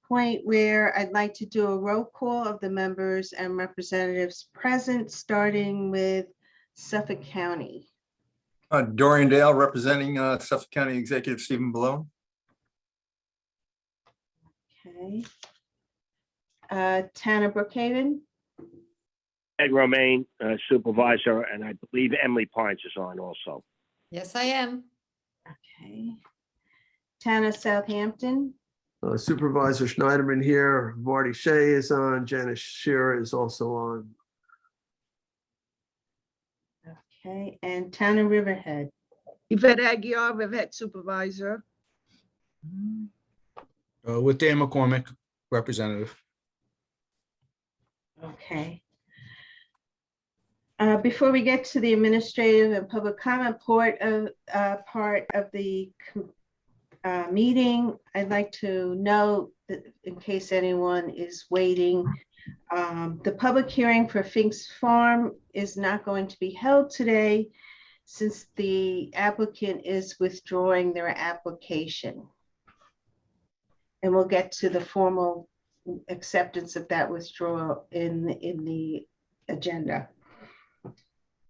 point where I'd like to do a roll call of the members and representatives present, starting with Suffolk County. Dorian Dale, representing Suffolk County Executive Stephen Malone. Okay. Tanner Brookhaven. Ed Romaine, supervisor, and I believe Emily Pines is on also. Yes, I am. Okay. Tanner Southampton. Supervisor Schneiderman here. Marty Shea is on. Janice Shearer is also on. Okay, and Tanner Riverhead. Yvette Aguiar, Riverhead Supervisor. With Dan McCormick, representative. Okay. Before we get to the administrative and public comment part of the meeting, I'd like to note that in case anyone is waiting, the public hearing for Fink's Farm is not going to be held today since the applicant is withdrawing their application. And we'll get to the formal acceptance of that withdrawal in the agenda.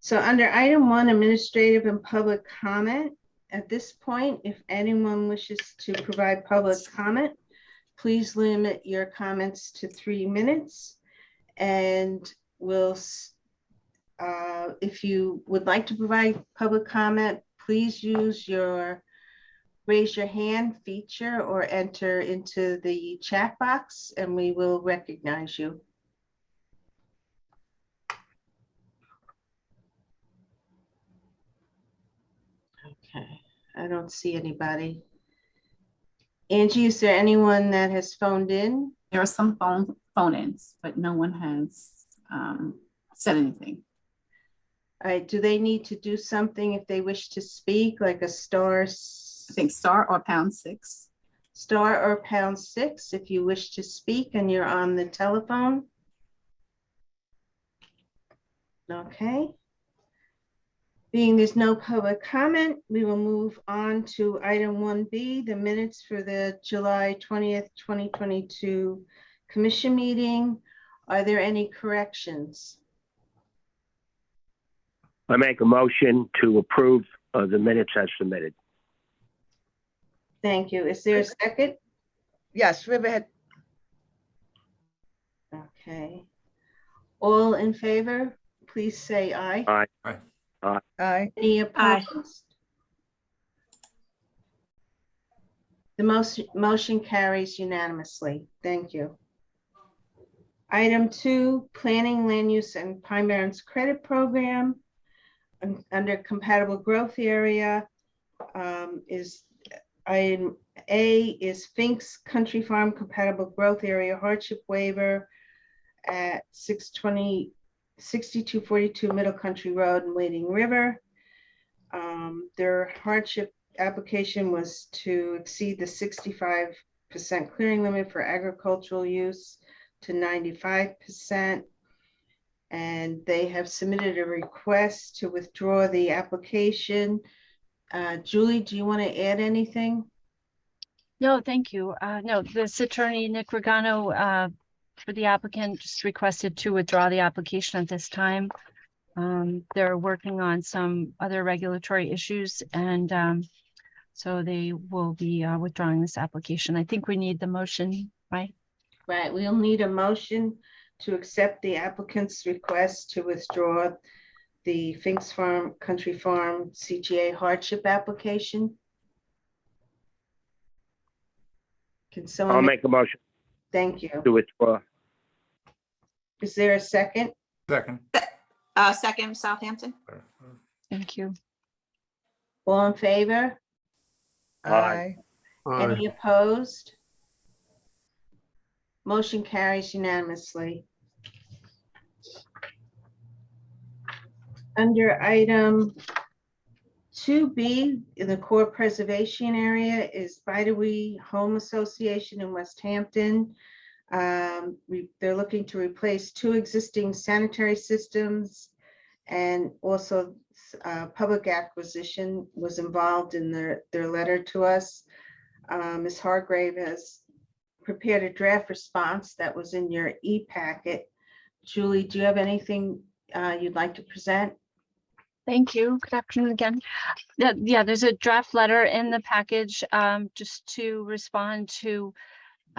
So under item 1, administrative and public comment, at this point, if anyone wishes to provide public comment, please limit your comments to 3 minutes. And we'll, if you would like to provide public comment, please use your raise your hand feature or enter into the chat box and we will recognize you. Okay, I don't see anybody. Angie, is there anyone that has phoned in? There are some phone-ins, but no one has said anything. All right, do they need to do something if they wish to speak, like a star? I think star or #6. Star or #6 if you wish to speak and you're on the telephone. Okay. Being there's no public comment, we will move on to item 1B, the minutes for the July 20th, 2022 commission meeting. Are there any corrections? I make a motion to approve the minutes as submitted. Thank you. Is there a second? Yes, Riverhead. Okay. All in favor, please say aye. Aye. Aye. Any opposed? The motion carries unanimously. Thank you. Item 2, Planning, Land Use, and Pine Barrens Credit Program. Under Compatible Growth Area is item A is Fink's Country Farm Compatible Growth Area Hardship Waiver at 6242 Middle Country Road in Wading River. Their hardship application was to exceed the 65% clearing limit for agricultural use to 95%. And they have submitted a request to withdraw the application. Julie, do you want to add anything? No, thank you. No, this attorney, Nick Regano, for the applicant just requested to withdraw the application at this time. They're working on some other regulatory issues and so they will be withdrawing this application. I think we need the motion, right? Right, we'll need a motion to accept the applicant's request to withdraw the Fink's Farm Country Farm CGA hardship application. Can someone? I'll make a motion Thank you. to withdraw. Is there a second? Second. Second, Southampton. Thank you. All in favor? Aye. Any opposed? Motion carries unanimously. Under item 2B in the core preservation area is Bidewee Home Association in West Hampton. They're looking to replace 2 existing sanitary systems, and also public acquisition was involved in their letter to us. Ms. Hargrave has prepared a draft response that was in your e-packet. Julie, do you have anything you'd like to present? Thank you. Good afternoon again. Yeah, there's a draft letter in the package just to respond to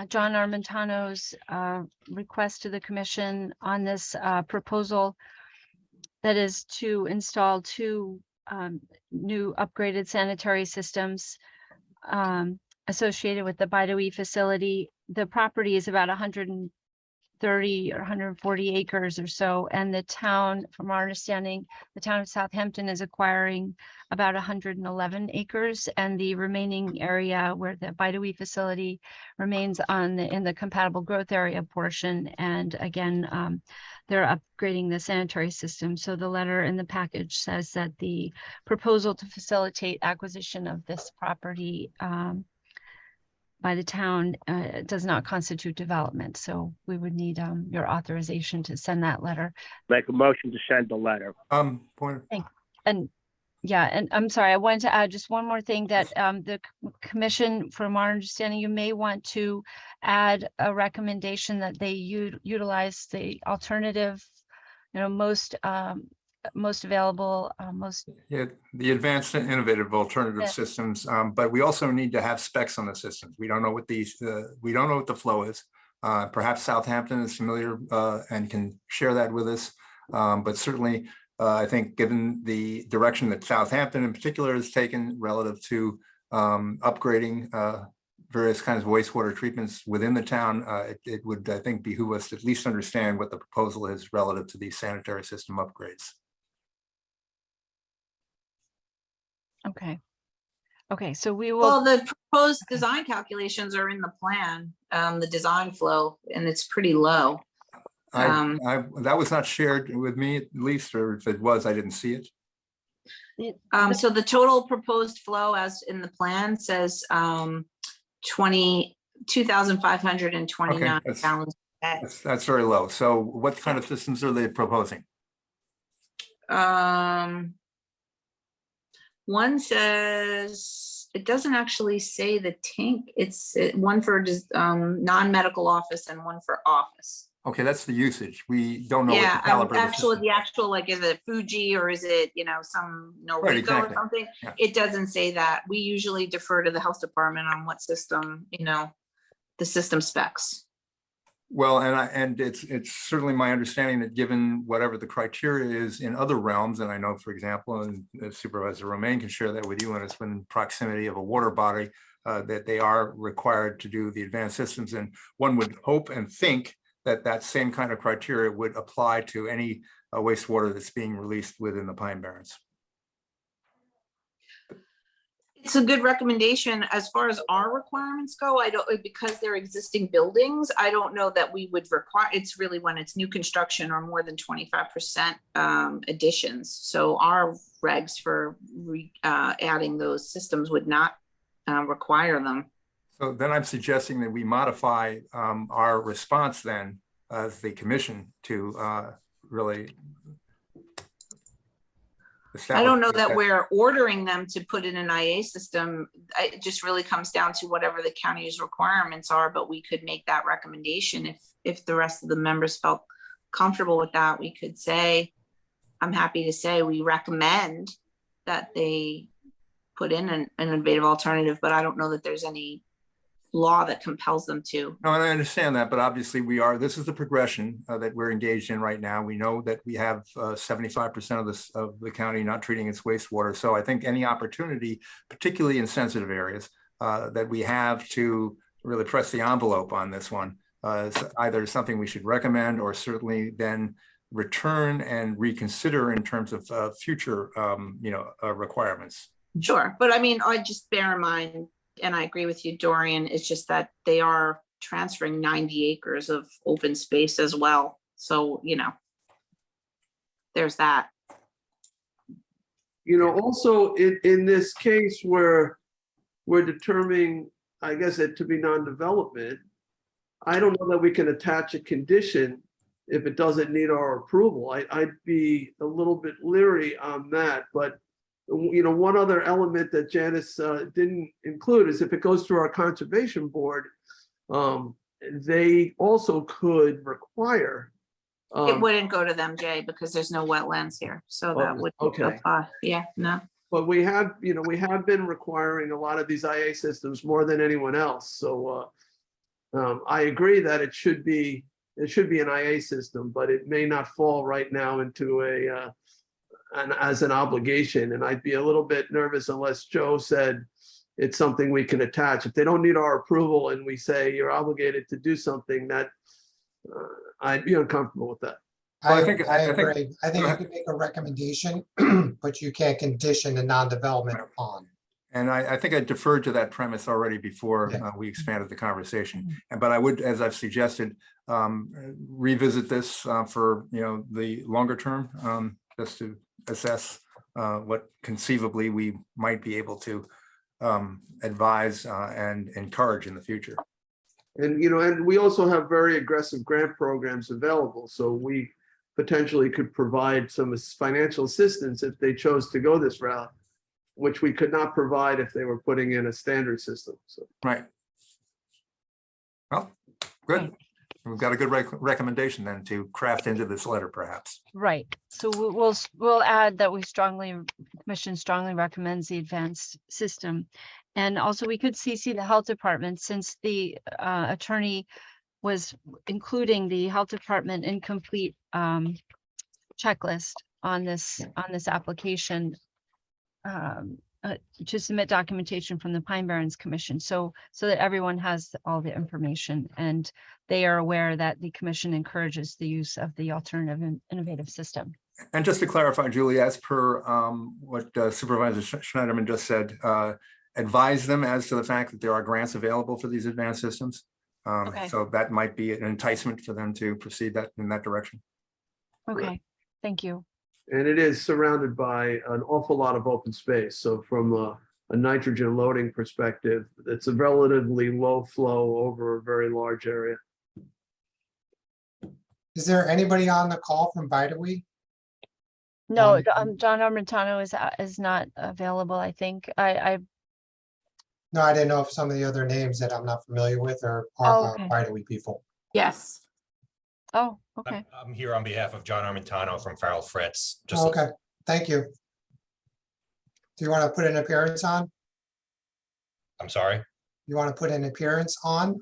John Armentano's request to the commission on this proposal that is to install two new upgraded sanitary systems associated with the Bidoe facility. The property is about 130 or 140 acres or so, and the town, from our understanding, the town of Southampton is acquiring about 111 acres, and the remaining area where the Bidoe facility remains in the compatible growth area portion. And again, they're upgrading the sanitary system. So the letter in the package says that the proposal to facilitate acquisition of this property by the town does not constitute development. So we would need your authorization to send that letter. Make a motion to send the letter. Point. And yeah, and I'm sorry, I wanted to add just one more thing that the commission, from our understanding, you may want to add a recommendation that they utilize the alternative, most available, Yeah, the advanced and innovative alternative Yeah. systems, but we also need to have specs on the systems. We don't know what we don't know what the flow is. Perhaps Southampton is familiar and can share that with us. But certainly, I think given the direction that Southampton in particular has taken relative to upgrading various kinds of wastewater treatments within the town, it would, I think, behoove us to at least understand what the proposal is relative to these sanitary system upgrades. Okay, so we will. Well, the proposed design calculations are in the plan, the design flow, and it's pretty low. That was not shared with me, at least, or if it was, I didn't see it. So the total proposed flow as in the plan says 2,529 Okay, gallons. That's very low. So what kind of systems are they proposing? One says, it doesn't actually say the tank. It's one for non-medical office and one for office. Okay, that's the usage. We don't know what Yeah, the caliber of the actually, system. the actual, like, is it Fuji or is it, some Noriko exactly. or something? Yeah. It doesn't say that. We usually defer to the health department on what system, the system specs. Well, and it's certainly my understanding that given whatever the criteria is in other realms, and I know, for example, and Supervisor Romaine can share that with you, and it's within proximity of a water body, that they are required to do the advanced systems. And one would hope and think that same kind of criteria would apply to any wastewater that's being released within the Pine Barrens. It's a good recommendation. As far as our requirements go, because they're existing buildings, I don't know that we would require, it's really when it's new construction or more than 25% additions. So our regs for adding those systems would not require them. So then I'm suggesting that we modify our response then as the commission to really. I don't know that we're ordering them to put in an IA system. It just really comes down to whatever the county's requirements are, but we could make that recommendation if the rest of the members felt comfortable with that. We could say, I'm happy to say we recommend that they put in an innovative alternative, but I don't know that there's any law that compels them to. No, and I understand that, but obviously this is the progression that we're engaged in right now. We know that we have 75% of the county not treating its wastewater. So I think any opportunity, particularly in sensitive areas, that we have to really press the envelope on this one is either something we should recommend or certainly then return and reconsider in terms of future, requirements. Sure, but I mean, I just bear in mind, and I agree with you, Dorian, it's just that they are transferring 90 acres of open space as well. So, there's that. Also in this case where we're determining, I guess, it to be non-development, I don't know that we can attach a condition if it doesn't need our approval. I'd be a little bit leery on that, but one other element that Janice didn't include is if it goes through our conservation board, They also could require. It wouldn't go to them, Jay, because there's no wetlands here, so that would Okay. apply. Yeah, no. But we have been requiring a lot of these IA systems more than anyone else. So I agree that it should be an IA system, but it may not fall right now into as an obligation. And I'd be a little bit nervous unless Joe said it's something we can attach. If they don't need our approval and we say you're obligated to do something, that I'd be uncomfortable with that. Well, I I think- agree. I think Go you ahead. can make a recommendation, but you can't condition the non-development upon. And I think I deferred to that premise already before Yeah. we expanded the conversation. But I would, as I've suggested, revisit this for, the longer term, just to assess what conceivably we might be able to advise and encourage in the future. And, and we also have very aggressive grant programs available. So we potentially could provide some financial assistance if they chose to go this route, which we could not provide if they were putting in a standard system. So. Right. Well, good. We've got a good recommendation then to craft into this letter, perhaps. Right. So we'll add that Commission strongly recommends the advanced system. And also we could CC the health department, since the attorney was including the health department incomplete checklist on this application to submit documentation from the Pine Barrens Commission, so that everyone has all the information and they are aware that the commission encourages the use of the alternative and innovative system. And just to clarify, Julie, as per what Supervisor Schneiderman just said, advise them as to the fact that there are grants available for these advanced systems. Okay. So that might be an enticement for them to proceed in that direction. Okay, thank you. And it is surrounded by an awful lot of open space. So from a nitrogen loading perspective, it's a relatively low flow over a very large area. Is there anybody on the call from Bideawee? No, John Armentano is not available, I think. No, I didn't know if some of the other names that I'm not familiar with are Okay. Bideawee people. Yes. Oh, okay. I'm here on behalf of John Armentano from Farrell Fritz. Oh, okay, thank you. Do you want to put an appearance on? I'm sorry. You want to put an appearance on?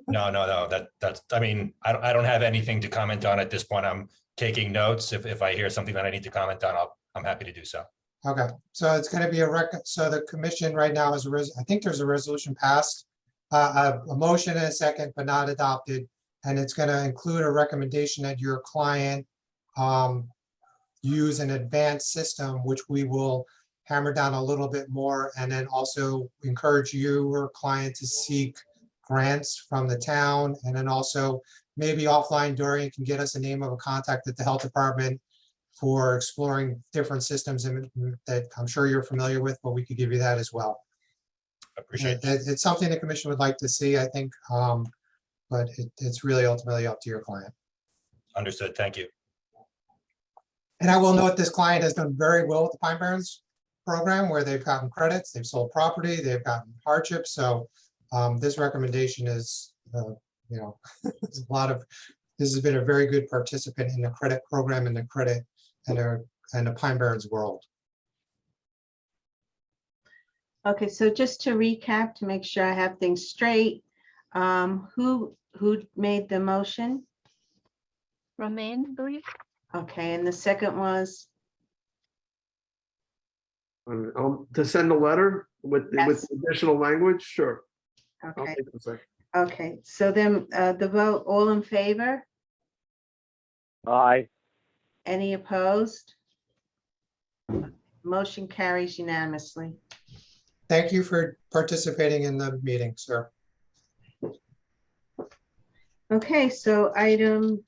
No. That's. I mean, I don't have anything to comment on at this point. I'm taking notes. If I hear something that I need to comment on, I'm happy to do so. Okay, so it's going to be a so the commission right now is I think there's a resolution passed, a motion and a second, but not adopted. And it's going to include a recommendation that your client use an advanced system, which we will hammer down a little bit more, and then also encourage your client to seek grants from the town. And then also maybe offline, Dorian can get us a name of a contact at the health department for exploring different systems that I'm sure you're familiar with, but we could give you that as well. I appreciate it. It's something the commission would like to see, I think, but it's really ultimately up to your client. Understood. Thank you. And I will note this client has done very well with the Pine Barrens program, where they've gotten credits, they've sold property, they've gotten hardship. So this recommendation is, there's a lot of, this has been a very good participant in the credit program and the credit and the Pine Barrens world. Okay, so just to recap, to make sure I have things straight, who made the motion? Romaine, I believe. Okay, and the second was, To send a letter with Yes. additional language, sure. I'll okay, take a second. okay, so then the vote, all in favor? Aye. Any opposed? Motion carries unanimously. Thank you for participating in the meeting, sir. Okay, so item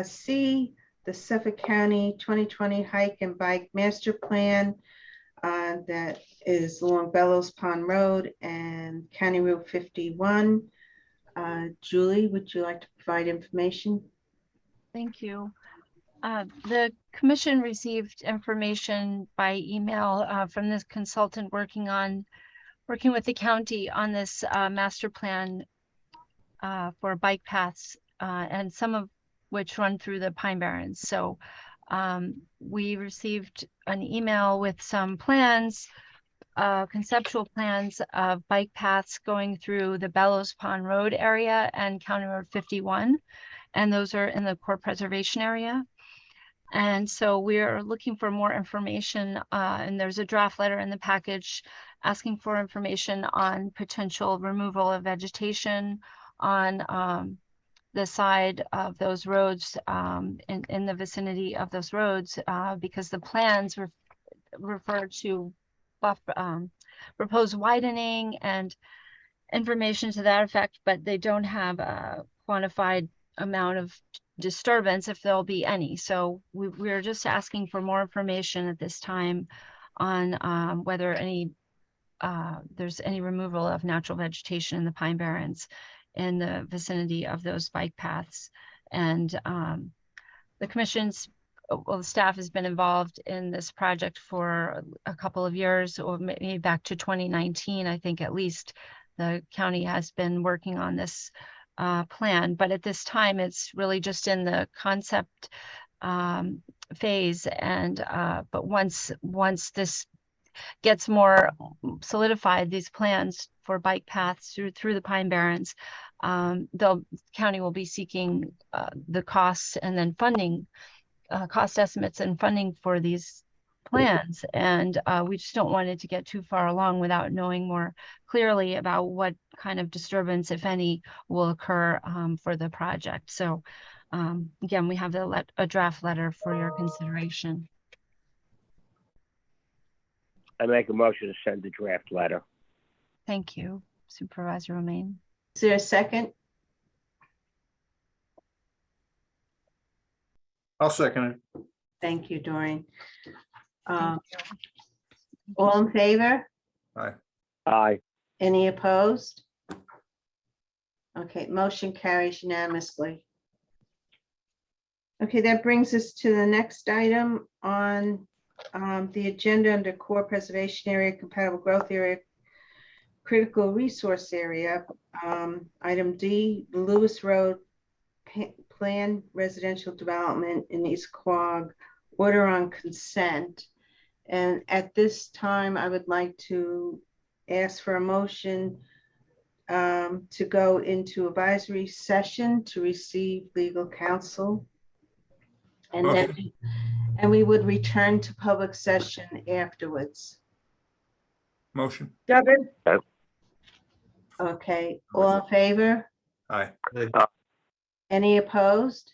C, the Suffolk County 2020 Hike and Bike Master Plan that is along Bellows Pond Road and County Route 51. Julie, would you like to provide information? Thank you. The commission received information by email from this consultant working with the county on this master plan for bike paths, and some of which run through the Pine Barrens. So we received an email with some plans, conceptual plans of bike paths going through the Bellows Pond Road area and County Road 51. And those are in the core preservation area. And so we're looking for more information, and there's a draft letter in the package asking for information on potential removal of vegetation on the side of those roads, in the vicinity of those roads, because the plans refer to proposed widening and information to that effect, but they don't have a quantified amount of disturbance, if there'll be any. So we're just asking for more information at this time on whether there's any removal of natural vegetation in the Pine Barrens in the vicinity of those bike paths. And the the staff has been involved in this project for a couple of years, or maybe back to 2019, I think at least. The county has been working on this plan, but at this time it's really just in the concept phase. And but once this gets more solidified, these plans for bike paths through the Pine Barrens, the county will be seeking the costs and then funding, cost estimates and funding for these plans. And we just don't want it to get too far along without knowing more clearly about what kind of disturbance, if any, will occur for the project. So again, we have a draft letter for your consideration. I make a motion to send the draft letter. Thank you, Supervisor Romaine. Is there a second? I'll second it. Thank you, Doreen. All in favor? Aye. Aye. Any opposed? Okay, motion carries unanimously. Okay, that brings us to the next item on the agenda under core preservation area, compatible growth area, critical resource area. Item D, Lewis Road Planned Residential Development in East Quogue, order on consent. And at this time, I would like to ask for a motion to go into advisory session to receive legal counsel. And then we would return to public session afterwards. Motion. Second, Okay, all in favor? Aye. Any opposed?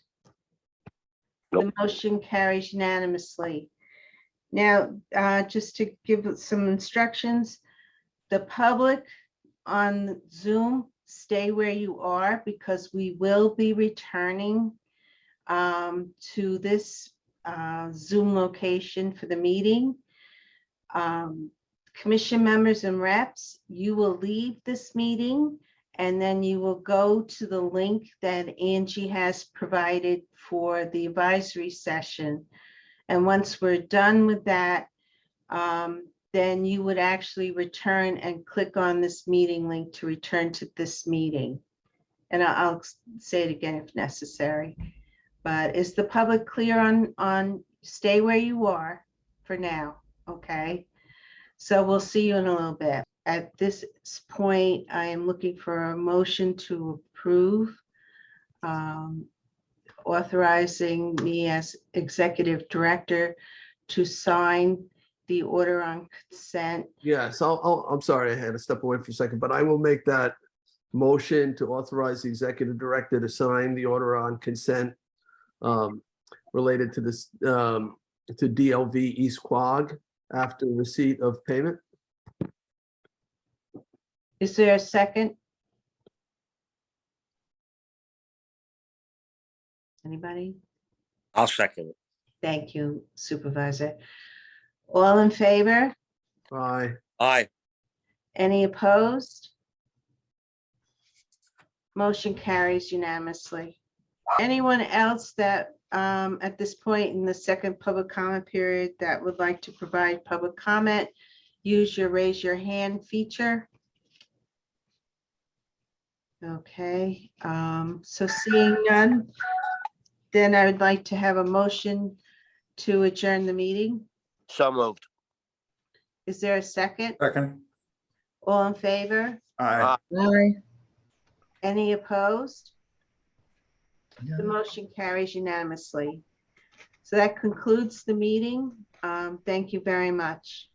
Nope. The motion carries unanimously. Now, just to give some instructions, the public on Zoom, stay where you are, because we will be returning to this Zoom location for the meeting. Commission members and reps, you will leave this meeting and then you will go to the link that Angie has provided for the advisory session. And once we're done with that, then you would actually return and click on this meeting link to return to this meeting. And I'll say it again if necessary. But is the public clear on stay where you are for now? Okay. So we'll see you in a little bit. At this point, I am looking for a motion to approve authorizing me as executive director to sign the order on consent. Yes, I'm sorry, I had to step away for a second, but I will make that motion to authorize the executive director to sign the order on consent related to this, to DLV East Quogue after receipt of payment. Is there a second? Anybody? I'll second it. Thank you, Supervisor. All in favor? Aye. Aye. Any opposed? Motion carries unanimously. Anyone else that at this point in the second public comment period that would like to provide public comment, use your raise your hand feature. Okay, so seeing none, then I would like to have a motion to adjourn the meeting. So moved. Is there a second? Second. All in favor? Aye. Aye. Any opposed? The No. motion carries unanimously. So that concludes the meeting. Thank you very much.